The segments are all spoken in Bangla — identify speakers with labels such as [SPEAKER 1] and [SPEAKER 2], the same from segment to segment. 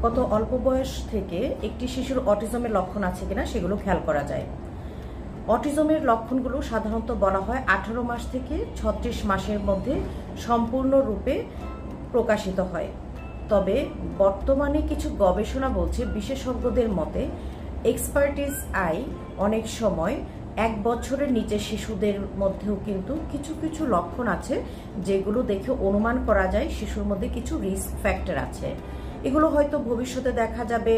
[SPEAKER 1] কত অল্প বয়স থেকে একটি শিশুর অটিজমের লক্ষণ আছে কিনা সেগুলো খেয়াল করা যায়। অটিজমের লক্ষণগুলো সাধারণত বলা হয় 18 মাস থেকে 36 মাসের মধ্যে সম্পূর্ণরূপে প্রকাশিত হয়। তবে বর্তমানে কিছু গবেষণা বলছে বিশেষজ্ঞদের মতে এক্সপার্টিস আই অনেক সময় 1 বছরের নিচে শিশুদের মধ্যেও কিন্তু কিছু কিছু লক্ষণ আছে যেগুলো দেখে অনুমান করা যায় শিশুর মধ্যে কিছু রিস্ক ফ্যাক্টর আছে। এগুলো হয়তো ভবিষ্যতে দেখা যাবে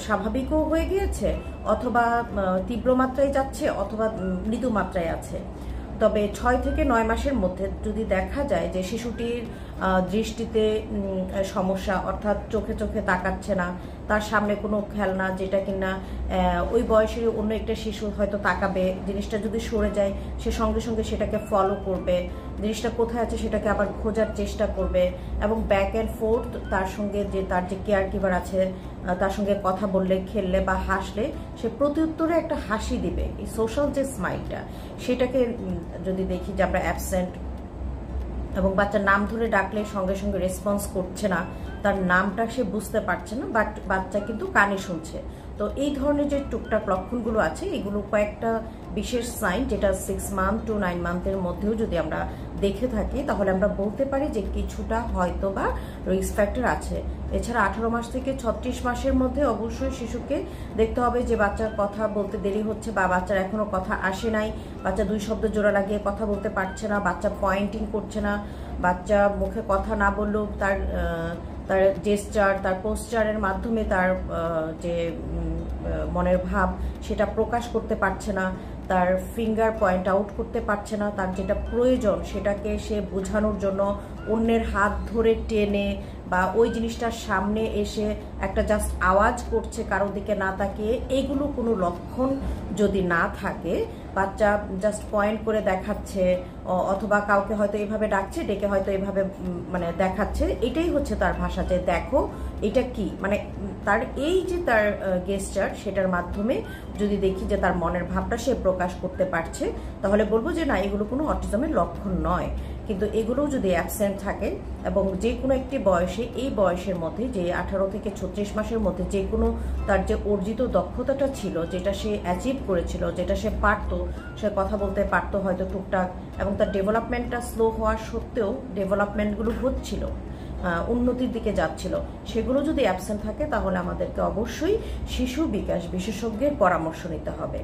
[SPEAKER 1] স্বাভাবিকও হয়ে গিয়েছে, অথবা তীব্র মাত্রায় যাচ্ছে, অথবা মৃদু মাত্রায় আছে। তবে 6 থেকে 9 মাসের মধ্যে যদি দেখা যায় যে শিশুটির দৃষ্টিতে সমস্যা, অর্থাৎ চোখে চোখে তাকাচ্ছে না, তার সামনে কোনো খেলনা যেটা কিনা ওই বয়সের অন্য একটা শিশু হয়তো তাকাবে, জিনিসটা যদি সরে যায় সে সঙ্গে সঙ্গে সেটাকে ফলো করবে, জিনিসটা কোথায় আছে সেটাকে আবার খোঁজার চেষ্টা করবে, এবং ব্যাক অ্যান্ড ফোর্থ তার সঙ্গে যে তার যে কেয়ার গিভার আছে তার সঙ্গে কথা বললে, খেললে বা হাসলে সে প্রত্যুত্তরে একটা হাসি দিবে। এই সোশ্যাল যে স্মাইলটা সেটাকে যদি দেখি যে আমরা অ্যাবসেন্ট, এবং বাচ্চার নাম ধরে ডাকলে সঙ্গে সঙ্গে রেসপন্স করছে না, তার নামটা সে বুঝতে পারছে না, বাট বাচ্চা কিন্তু কানে শুনছে। তো এই ধরনের যে টুকটাক লক্ষণগুলো আছে এগুলো কয়েকটা বিশেষ সাইন, যেটা 6 মান্থ টু 9 মান্থের মধ্যেও যদি আমরা দেখে থাকি তাহলে আমরা বলতে পারি যে কিছুটা হয়তো বা রিস্ক ফ্যাক্টর আছে। এছাড়া 18 মাস থেকে 36 মাসের মধ্যে অবশ্যই শিশুকে দেখতে হবে যে বাচ্চার কথা বলতে দেরি হচ্ছে, বা বাচ্চার এখনো কথা আসে নাই, বাচ্চা 2 শব্দ জোড়া লাগিয়ে কথা বলতে পারছে না, বাচ্চা পয়েন্টিং করছে না, বাচ্চা মুখে কথা না বললেও তার জেস্টার, তার পোস্টারের মাধ্যমে তার যে মনের ভাব সেটা প্রকাশ করতে পারছে না, তার ফিঙ্গার পয়েন্ট আউট করতে পারছে না, তার যেটা প্রয়োজন সেটাকে সে বোঝানোর জন্য অন্যের হাত ধরে টেনে বা ওই জিনিসটার সামনে এসে একটা জাস্ট আওয়াজ করছে কারোর দিকে না তাকিয়ে, এইগুলো কোনো লক্ষণ যদি না থাকে, বাচ্চা জাস্ট পয়েন্ট করে দেখাচ্ছে অথবা কাউকে হয়তো এইভাবে ডাকছে, ডেকে হয়তো এইভাবে মানে দেখাচ্ছে, এটাই হচ্ছে তার ভাষা যে দেখো এটা কি, মানে তার এই যে তার গেস্টার সেটার মাধ্যমে যদি দেখি যে তার মনের ভাবটা সে প্রকাশ করতে পারছে, তাহলে বলবো যে না, এগুলো কোনো অটিজমের লক্ষণ নয়। কিন্তু এগুলোও যদি অ্যাবসেন্ট থাকে এবং যে কোনো একটি বয়সে, এই বয়সের মধ্যে যে 18 থেকে 36 মাসের মধ্যে যে কোনো তার যে অর্জিত দক্ষতাটা ছিল, যেটা সে অ্যাচিভ করেছিল, যেটা সে পারতো, সে কথা বলতে পারতো হয়তো টুকটাক, এবং তার ডেভেলপমেন্টটা স্লো হওয়ার সত্ত্বেও ডেভেলপমেন্টগুলো হচ্ছিল, উন্নতির দিকে যাচ্ছিল, সেগুলো যদি অ্যাবসেন্ট থাকে তাহলে আমাদেরকে অবশ্যই শিশু বিকাশ বিশেষজ্ঞের পরামর্শ নিতে হবে।